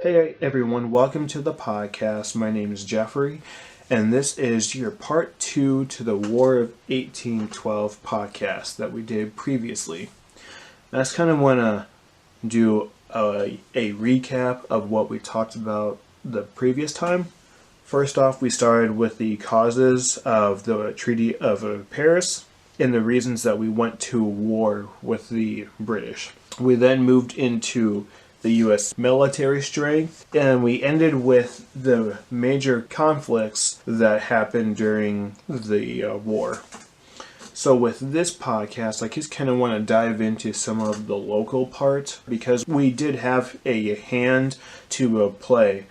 Hey everyone, welcome to the podcast. My name is Jeffrey, and this is your part 2 to the War of 1812 podcast that we did previously. I just kind of want to do a recap of what we talked about the previous time. First off, we started with the causes of the Treaty of Paris and the reasons that we went to war with the British. We then moved into the U.S. military strength, and we ended with the major conflicts that happened during the war. So with this podcast, I just kind of want to dive into some of the local parts, because we did have a hand to play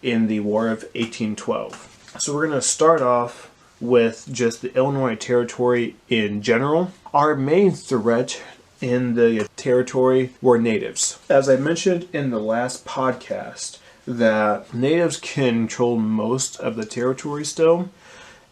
in the War of 1812. So we're going to start off with just the Illinois Territory in general. Our main threat in the territory were natives. As I mentioned in the last podcast, that natives controlled most of the territory still,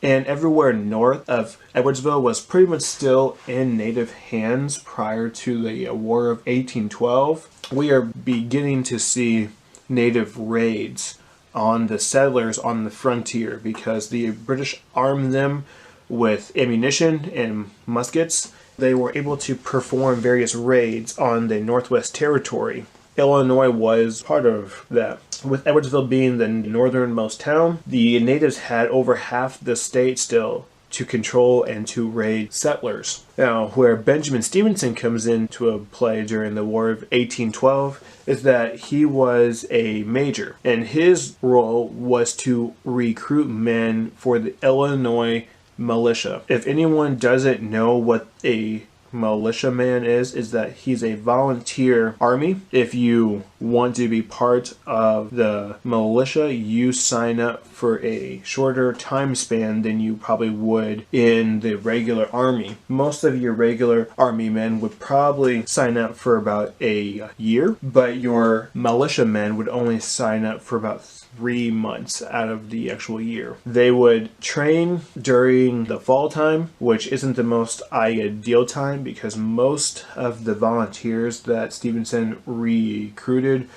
and everywhere north of Edwardsville was pretty much still in native hands prior to the War of 1812. We are beginning to see native raids on the settlers on the frontier because the British armed them with ammunition and muskets. They were able to perform various raids on the Northwest Territory. Illinois was part of that. With Edwardsville being the northernmost town, the natives had over half the state still to control and to raid settlers. Now, where Benjamin Stephenson comes into a play during the War of 1812 is that he was a major, and his role was to recruit men for the Illinois militia. If anyone doesn't know what a militiaman is that he's a volunteer army. If you want to be part of the militia, you sign up for a shorter time span than you probably would in the regular army. Most of your regular army men would probably sign up for about a year, but your militiamen would only sign up for about 3 months out of the actual year. They would train during the fall time, which isn't the most ideal time because most of the volunteers that Stephenson recruited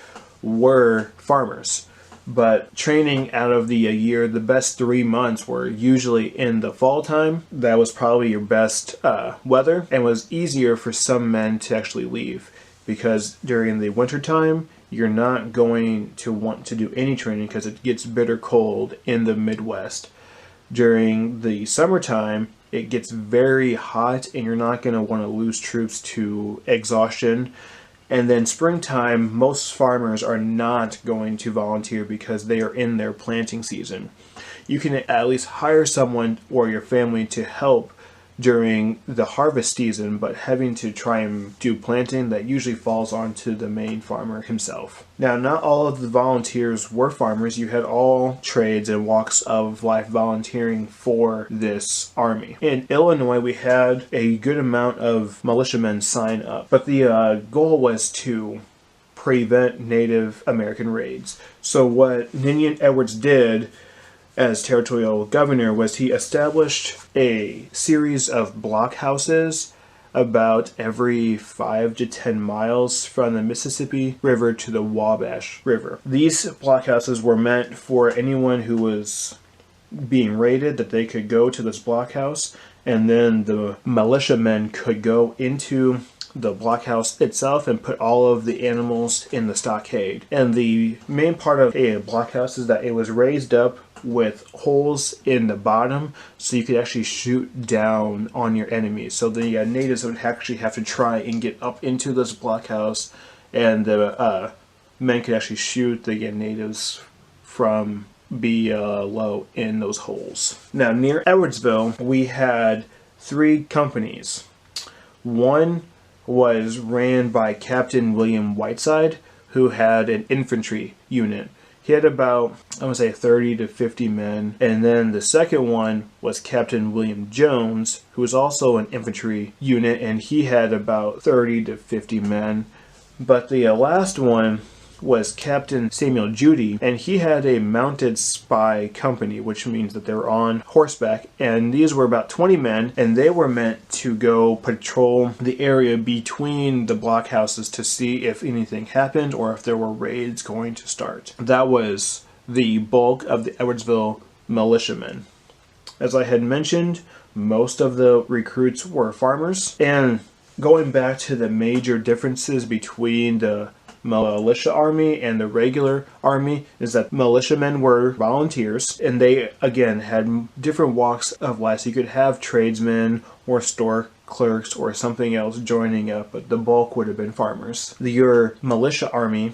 were farmers. But training out of the year, the best 3 months were usually in the fall time. That was probably your best weather, and was easier for some men to actually leave because during the winter time, you're not going to want to do any training because it gets bitter cold in the Midwest. During the summertime, it gets very hot and you're not going to want to lose troops to exhaustion. And then springtime, most farmers are not going to volunteer because they are in their planting season. You can at least hire someone or your family to help during the harvest season, but having to try and do planting, that usually falls onto the main farmer himself. Now, not all of the volunteers were farmers. You had all trades and walks of life volunteering for this army. In Illinois, we had a good amount of militiamen sign up, but the goal was to prevent Native American raids. So what Ninian Edwards did as territorial governor was he established a series of blockhouses about every 5 to 10 miles from the Mississippi River to the Wabash River. These blockhouses were meant for anyone who was being raided, that they could go to this blockhouse, and then the militiamen could go into the blockhouse itself and put all of the animals in the stockade. And the main part of a blockhouse is that it was raised up with holes in the bottom so you could actually shoot down on your enemies. So the natives would actually have to try and get up into this blockhouse, and the men could actually shoot the natives from below in those holes. Now, near Edwardsville, we had 3 companies. One was ran by Captain William Whiteside, who had an infantry unit. He had about, I would say, 30 to 50 men. And then the second one was Captain William Jones, who was also an infantry unit, and he had about 30 to 50 men. But the last one was Captain Samuel Judy, and he had a mounted spy company, which means that they were on horseback, and these were about 20 men, and they were meant to go patrol the area between the blockhouses to see if anything happened or if there were raids going to start. That was the bulk of the Edwardsville militiamen. As I had mentioned, most of the recruits were farmers, and going back to the major differences between the militia army and the regular army is that militiamen were volunteers, and they again had different walks of life. So you could have tradesmen or store clerks or something else joining up, but the bulk would have been farmers. Your militia army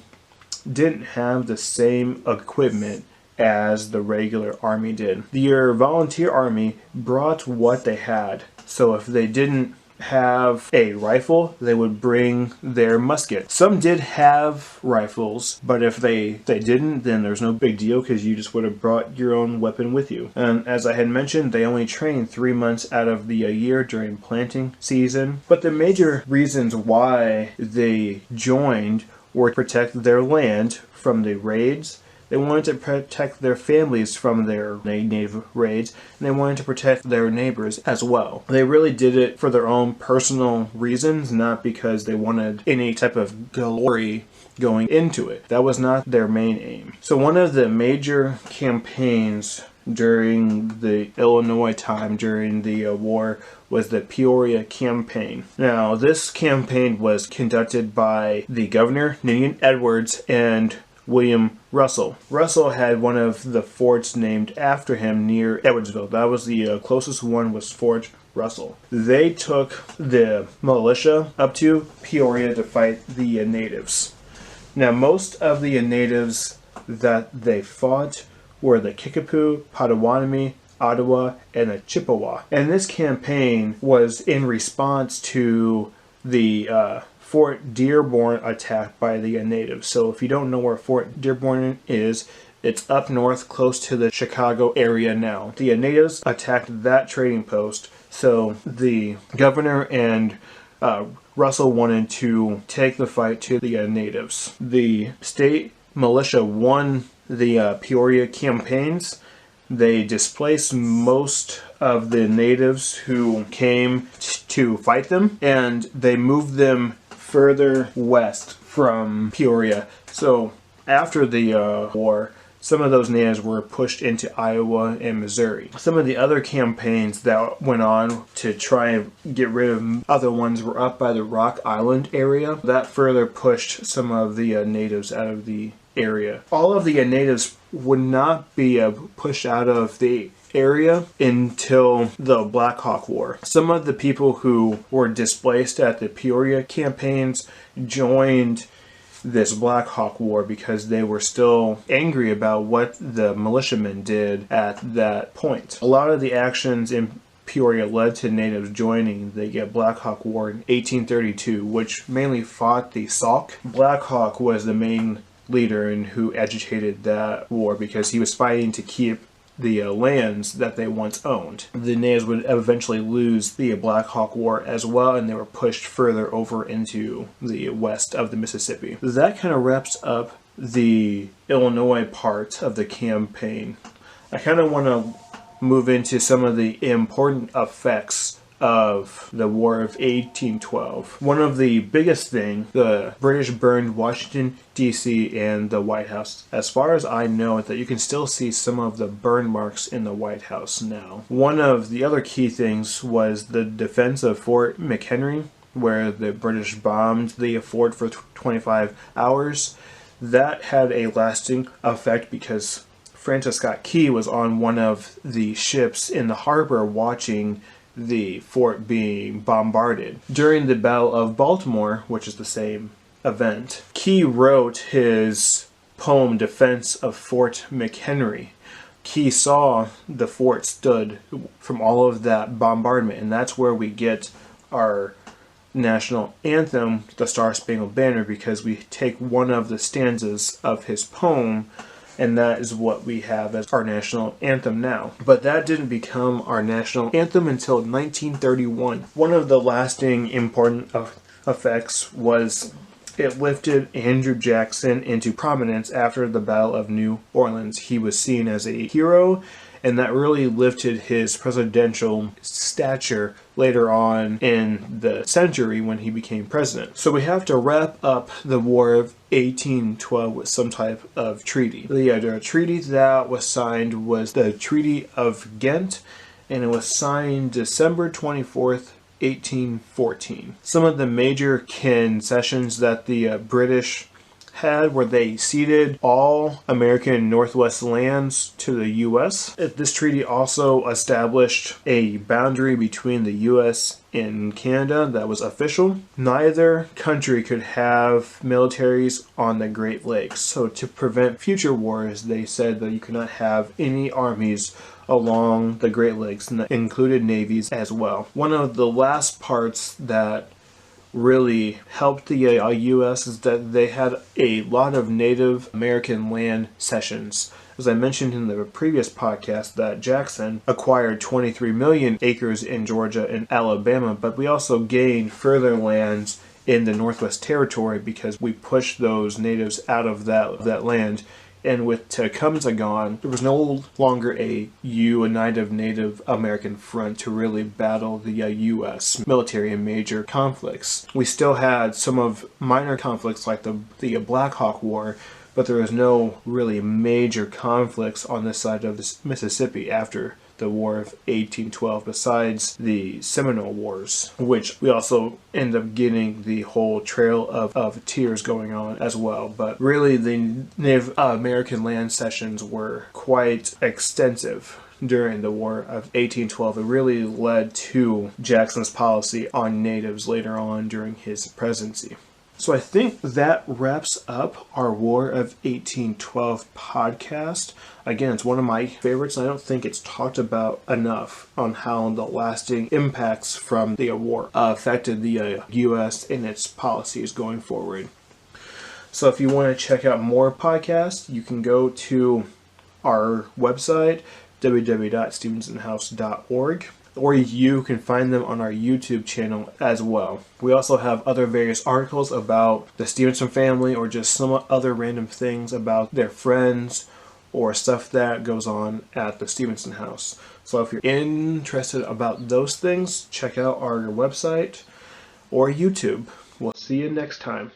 didn't have the same equipment as the regular army did. Your volunteer army brought what they had. So if they didn't have a rifle, they would bring their musket. Some did have rifles, but if they didn't, then there's no big deal because you just would have brought your own weapon with you. And as I had mentioned, they only trained 3 months out of the year during planting season. But the major reasons why they joined were to protect their land from the raids. They wanted to protect their families from their native raids, and they wanted to protect their neighbors as well. They really did it for their own personal reasons, not because they wanted any type of glory going into it. That was not their main aim. So one of the major campaigns during the Illinois time, during the war, was the Peoria campaign. Now, this campaign was conducted by the governor, Ninian Edwards, and William Russell. Russell had one of the forts named after him near Edwardsville. That was the closest one, was Fort Russell. They took the militia up to Peoria to fight the natives. Now, most of the natives that they fought were the Kickapoo, Potawatomi, Ottawa, and the Chippewa. And this campaign was in response to the Fort Dearborn attack by the natives. So if you don't know where Fort Dearborn is, it's up north close to the Chicago area now. The natives attacked that trading post, so the governor and Russell wanted to take the fight to the natives. The state militia won the Peoria campaigns. They displaced most of the natives who came to fight them, and they moved them further west from Peoria. So after the war, some of those natives were pushed into Iowa and Missouri. Some of the other campaigns that went on to try and get rid of other ones were up by the Rock Island area. That further pushed some of the natives out of the area. All of the natives would not be pushed out of the area until the Black Hawk War. Some of the people who were displaced at the Peoria campaigns joined this Black Hawk War because they were still angry about what the militiamen did at that point. A lot of the actions in Peoria led to natives joining the Black Hawk War in 1832, which mainly fought the Sauk. Black Hawk was the main leader and who agitated that war because he was fighting to keep the lands that they once owned. The natives would eventually lose the Black Hawk War as well, and they were pushed further over into the west of the Mississippi. That kind of wraps up the Illinois part of the campaign. I kind of want to move into some of the important effects of the War of 1812. One of the biggest thing, the British burned Washington, D.C. and the White House. As far as I know, that you can still see some of the burn marks in the White House now. One of the other key things was the defense of Fort McHenry, where the British bombed the fort for 25 hours. That had a lasting effect because Francis Scott Key was on one of the ships in the harbor watching the fort being bombarded. During the Battle of Baltimore, which is the same event, Key wrote his poem Defense of Fort McHenry. Key saw the fort stood from all of that bombardment, and that's where we get our national anthem, the Star Spangled Banner, because we take one of the stanzas of his poem, and that is what we have as our national anthem now. But that didn't become our national anthem until 1931. One of the lasting important effects was It lifted Andrew Jackson into prominence after the Battle of New Orleans. He was seen as a hero, and that really lifted his presidential stature later on in the century when he became president. So we have to wrap up the War of 1812 with some type of treaty. The treaty that was signed was the Treaty of Ghent, and it was signed December 24th, 1814. Some of the major concessions that the British had were they ceded all American Northwest lands to the U.S. This treaty also established a boundary between the U.S. and Canada that was official. Neither country could have militaries on the Great Lakes. So to prevent future wars, they said that you could not have any armies along the Great Lakes, and that included navies as well. One of the last parts that really helped the U.S. is that they had a lot of Native American land cessions. As I mentioned in the previous podcast, that Jackson acquired 23 million acres in Georgia and Alabama, but we also gained further lands in the Northwest Territory because we pushed those natives out of that land. And with Tecumseh gone, there was no longer a united Native American front to really battle the U.S. military in major conflicts. We still had some of minor conflicts like the Black Hawk War, but there was no really major conflicts on this side of the Mississippi after the War of 1812, besides the Seminole Wars, which we also end up getting the whole Trail of Tears going on as well. But really, the Native American land cessions were quite extensive during the War of 1812. It really led to Jackson's policy on natives later on during his presidency. So I think that wraps up our War of 1812 podcast. Again, it's one of my favorites, and I don't think it's talked about enough on how the lasting impacts from the war affected the U.S. and its policies going forward. So if you want to check out more podcasts, you can go to our website, www.stephensonhouse.org. Or you can find them on our YouTube channel as well. We also have other various articles about the Stephenson family or just some other random things about their friends or stuff that goes on at the Stephenson house. So if you're interested about those things, check out our website or YouTube. We'll see you next time.